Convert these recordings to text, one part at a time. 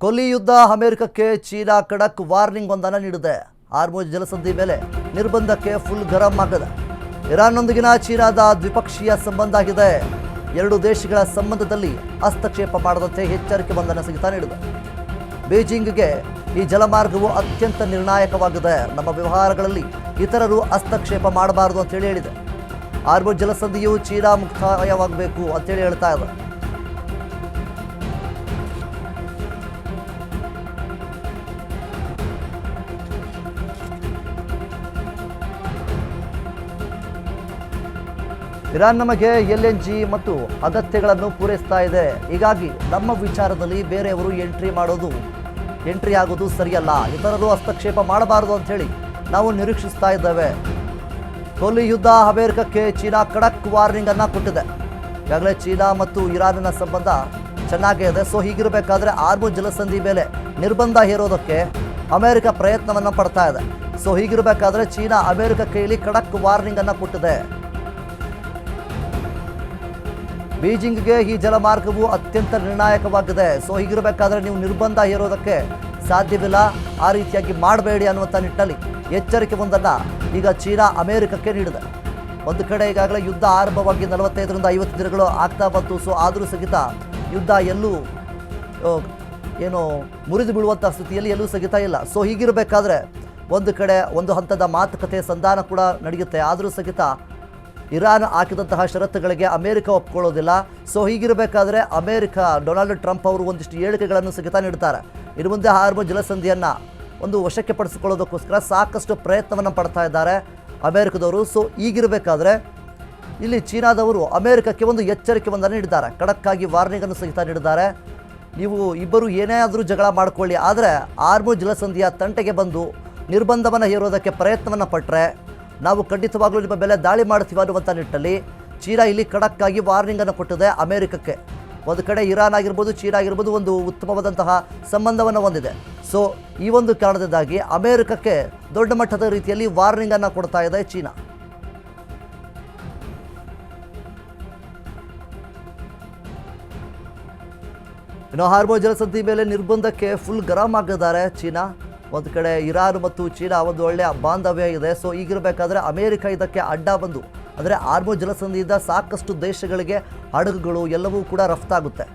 ಕೊಲ್ಲಿ ಯುದ್ಧ ಅಮೆರಿಕಕ್ಕೆ ಚೀನಾ ಖಡಕ್ ವಾರ್ನಿಂಗ್ ಒಂದನ್ನು ನೀಡಿದೆ. ಹಾರ್ಮುಜ್ ಜಲಸಂಧಿ ಮೇಲೆ ನಿರ್ಬಂಧಕ್ಕೆ ಫುಲ್ ಗರಂ ಆಗಿದೆ. ಇರಾನ್ನೊಂದಿಗಿನ ಚೀನಾದ ದ್ವಿಪಕ್ಷೀಯ ಸಂಬಂಧ ಆಗಿದೆ. ಎರಡು ದೇಶಗಳ ಸಂಬಂಧದಲ್ಲಿ ಹಸ್ತಕ್ಷೇಪ ಮಾಡದಂತೆ ಎಚ್ಚರಿಕೆ ಒಂದನ್ನು ಸಹಿತ ನೀಡಿದೆ. ಬೀಜಿಂಗ್ಗೆ ಈ ಜಲಮಾರ್ಗವು ಅತ್ಯಂತ ನಿರ್ಣಾಯಕವಾಗಿದೆ. ನಮ್ಮ ವ್ಯವಹಾರಗಳಲ್ಲಿ ಇತರರು ಹಸ್ತಕ್ಷೇಪ ಮಾಡಬಾರದು ಅಂತೇಳಿ ಹೇಳಿದೆ. ಹಾರ್ಮುಜ್ ಜಲಸಂಧಿಯು ಚೀನಾ ಮುಕ್ತಾಯವಾಗಬೇಕು ಅಂತೇಳಿ ಹೇಳ್ತಾ ಇದೆ. ಇರಾನ್ ನಮಗೆ LNG ಮತ್ತು ಅಗತ್ಯಗಳನ್ನು ಪೂರೈಸ್ತಾ ಇದೆ. ಹೀಗಾಗಿ ನಮ್ಮ ವಿಚಾರದಲ್ಲಿ ಬೇರೆಯವರು ಎಂಟ್ರಿ ಆಗೋದು ಸರಿಯಲ್ಲ. ಇತರರು ಹಸ್ತಕ್ಷೇಪ ಮಾಡಬಾರದು ಅಂಥೇಳಿ ನಾವು ನಿರೀಕ್ಷಿಸ್ತಾ ಇದ್ದೇವೆ. ಕೊಲ್ಲಿ ಯುದ್ಧ ಅಮೆರಿಕಕ್ಕೆ ಚೀನಾ ಖಡಕ್ ವಾರ್ನಿಂಗ್ ಅನ್ನು ಕೊಟ್ಟಿದೆ. ಈಗಾಗಲೇ ಚೀನಾ ಮತ್ತು ಇರಾನಿನ ಸಂಬಂಧ ಚೆನ್ನಾಗೇ ಇದೆ. ಸೊ ಹೀಗಿರಬೇಕಾದ್ರೆ ಹಾರ್ಮುಜ್ ಜಲಸಂಧಿ ಮೇಲೆ ನಿರ್ಬಂಧ ಹೇರೋದಕ್ಕೆ ಅಮೆರಿಕ ಪ್ರಯತ್ನವನ್ನು ಪಡ್ತಾ ಇದೆ. ಸೊ ಹೀಗಿರಬೇಕಾದ್ರೆ ಚೀನಾ ಅಮೆರಿಕಕ್ಕೆ ಇಲ್ಲಿ ಖಡಕ್ ವಾರ್ನಿಂಗ್ ಅನ್ನು ಕೊಟ್ಟಿದೆ. ಬೀಜಿಂಗ್ಗೆ ಈ ಜಲಮಾರ್ಗವು ಅತ್ಯಂತ ನಿರ್ಣಾಯಕವಾಗಿದೆ. ಸೊ ಹೀಗಿರಬೇಕಾದ್ರೆ ನೀವು ನಿರ್ಬಂಧ ಹೇರೋದಕ್ಕೆ ಸಾಧ್ಯವಿಲ್ಲ, ಆ ರೀತಿಯಾಗಿ ಮಾಡಬೇಡಿ ಅನ್ನುವಂಥ ನಿಟ್ಟಿನಲ್ಲಿ ಎಚ್ಚರಿಕೆ ಒಂದನ್ನು ಈಗ ಚೀನಾ ಅಮೆರಿಕಕ್ಕೆ ನೀಡಿದೆ. ಒಂದು ಕಡೆ ಈಗಾಗಲೇ ಯುದ್ಧ ಆರಂಭವಾಗಿ 45ರಿಂದ 50 ದಿನಗಳು ಆಗ್ತಾ ಬಂತು. ಸೊ ಆದರೂ ಸಹಿತ ಯುದ್ಧ ಎಲ್ಲೂ ಮುರಿದು ಬೀಳುವಂಥ ಸ್ಥಿತಿಯಲ್ಲಿ ಎಲ್ಲೂ ಸಹಿತ ಇಲ್ಲ. ಸೊ ಹೀಗಿರಬೇಕಾದ್ರೆ ಒಂದು ಕಡೆ ಒಂದು ಹಂತದ ಮಾತುಕತೆ ಸಂಧಾನ ಕೂಡ ನಡೆಯುತ್ತೆ. ಆದರೂ ಸಹಿತ ಇರಾನ್ ಹಾಕಿದಂತಹ ಷರತ್ತುಗಳಿಗೆ ಅಮೆರಿಕ ಒಪ್ಕೊಳ್ಳೋದಿಲ್ಲ. ಸೊ ಹೀಗಿರಬೇಕಾದ್ರೆ ಅಮೆರಿಕ ಡೊನಾಲ್ಡ್ ಟ್ರಂಪ್ ಅವರು ಒಂದಿಷ್ಟು ಹೇಳಿಕೆಗಳನ್ನು ಸಹಿತ ನೀಡ್ತಾರೆ. ಇನ್ನು ಮುಂದೆ ಹಾರ್ಮುಜ್ ಜಲಸಂಧಿಯನ್ನು ಒಂದು ವಶಕ್ಕೆ ಪಡಿಸಿಕೊಳ್ಳೋದಕ್ಕೋಸ್ಕರ ಸಾಕಷ್ಟು ಪ್ರಯತ್ನವನ್ನು ಪಡ್ತಾ ಇದ್ದಾರೆ ಅಮೆರಿಕದವರು. ಸೊ ಹೀಗಿರಬೇಕಾದ್ರೆ ಇಲ್ಲಿ ಚೀನಾದವರು ಅಮೆರಿಕಕ್ಕೆ ಒಂದು ಎಚ್ಚರಿಕೆ ಒಂದನ್ನು ನೀಡಿದ್ದಾರೆ. ಖಡಕ್ಕಾಗಿ ವಾರ್ನಿಂಗನ್ನು ಸಹಿತ ನೀಡಿದ್ದಾರೆ. ನೀವು ಇಬ್ಬರು ಏನೇ ಆದರೂ ಜಗಳ ಮಾಡಿಕೊಳ್ಳಿ, ಆದರೆ ಹಾರ್ಮುಜ್ ಜಲಸಂಧಿಯ ತಂಟೆಗೆ ಬಂದು ನಿರ್ಬಂಧವನ್ನು ಹೇರೋದಕ್ಕೆ ಪ್ರಯತ್ನವನ್ನು ಪಟ್ಟರೆ ನಾವು ಖಂಡಿತವಾಗ್ಲೂ ನಿಮ್ಮ ಮೇಲೆ ದಾಳಿ ಮಾಡ್ತೀವಿ ಅನ್ನುವಂಥ ನಿಟ್ಟಲ್ಲಿ ಚೀನಾ ಇಲ್ಲಿ ಖಡಕ್ಕಾಗಿ ವಾರ್ನಿಂಗನ್ನು ಕೊಟ್ಟಿದೆ ಅಮೆರಿಕಕ್ಕೆ. ಒಂದು ಕಡೆ ಇರಾನ್ ಆಗಿರ್ಬೋದು, ಚೀನಾ ಆಗಿರ್ಬೋದು, ಒಂದು ಉತ್ತಮವಾದಂತಹ ಸಂಬಂಧವನ್ನು ಹೊಂದಿದೆ. ಸೊ ಈ ಒಂದು ಕಾರಣದಿಂದಾಗಿ ಅಮೆರಿಕಕ್ಕೆ ದೊಡ್ಡ ಮಟ್ಟದ ರೀತಿಯಲ್ಲಿ ವಾರ್ನಿಂಗನ್ನು ಕೊಡ್ತಾ ಇದೆ ಚೀನಾ. ಇನ್ನು ಹಾರ್ಮುಜ್ ಜಲಸಂಧಿ ಮೇಲೆ ನಿರ್ಬಂಧಕ್ಕೆ ಫುಲ್ ಗರಂ ಆಗಿದ್ದಾರೆ ಚೀನಾ. ಒಂದು ಕಡೆ ಇರಾನ್ ಮತ್ತು ಚೀನಾ ಒಂದು ಒಳ್ಳೆಯ ಬಾಂಧವ್ಯ ಇದೆ. ಸೊ ಈಗಿರಬೇಕಾದ್ರೆ ಅಮೆರಿಕ ಇದಕ್ಕೆ ಅಡ್ಡ ಬಂದು, ಅಂದರೆ ಹಾರ್ಮುಜ್ ಜಲಸಂಧಿಯಿಂದ ಸಾಕಷ್ಟು ದೇಶಗಳಿಗೆ ಹಡಗುಗಳು ಎಲ್ಲವೂ ಕೂಡ ರಫ್ತಾಗುತ್ತೆ.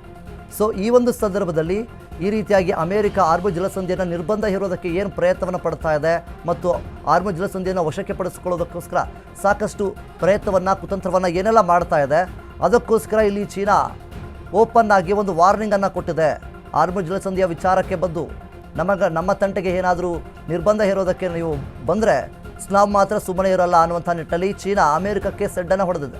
ಸೊ ಈ ಒಂದು ಸಂದರ್ಭದಲ್ಲಿ ಈ ರೀತಿಯಾಗಿ ಅಮೆರಿಕ ಹಾರ್ಮುಜ್ ಜಲಸಂಧಿಯನ್ನು ನಿರ್ಬಂಧ ಹೇರೋದಕ್ಕೆ ಏನು ಪ್ರಯತ್ನವನ್ನು ಪಡ್ತಾ ಇದೆ ಮತ್ತು ಹಾರ್ಮುಜ್ ಜಲಸಂಧಿಯನ್ನು ವಶಕ್ಕೆ ಪಡಿಸಿಕೊಳ್ಳೋದಕ್ಕೋಸ್ಕರ ಸಾಕಷ್ಟು ಪ್ರಯತ್ನವನ್ನು ಕುತಂತ್ರವನ್ನು ಏನೆಲ್ಲ ಮಾಡ್ತಾ ಇದೆ, ಅದಕ್ಕೋಸ್ಕರ ಇಲ್ಲಿ ಚೀನಾ ಓಪನ್ ಆಗಿ ಒಂದು ವಾರ್ನಿಂಗನ್ನು ಕೊಟ್ಟಿದೆ. ಹಾರ್ಮುಜ್ ಜಲಸಂಧಿಯ ವಿಚಾರಕ್ಕೆ ಬಂದು ನಮ್ಮ ತಂಟೆಗೆ ಏನಾದರೂ ನಿರ್ಬಂಧ ಹೇರೋದಕ್ಕೆ ನೀವು ಬಂದರೆ ನಾವು ಮಾತ್ರ ಸುಮ್ಮನೆ ಇರಲ್ಲ ಅನ್ನುವಂಥ ನಿಟ್ಟಲ್ಲಿ ಚೀನಾ ಅಮೆರಿಕಕ್ಕೆ ಸೆಡ್ಡನ್ನು ಹೊಡೆದಿದೆ.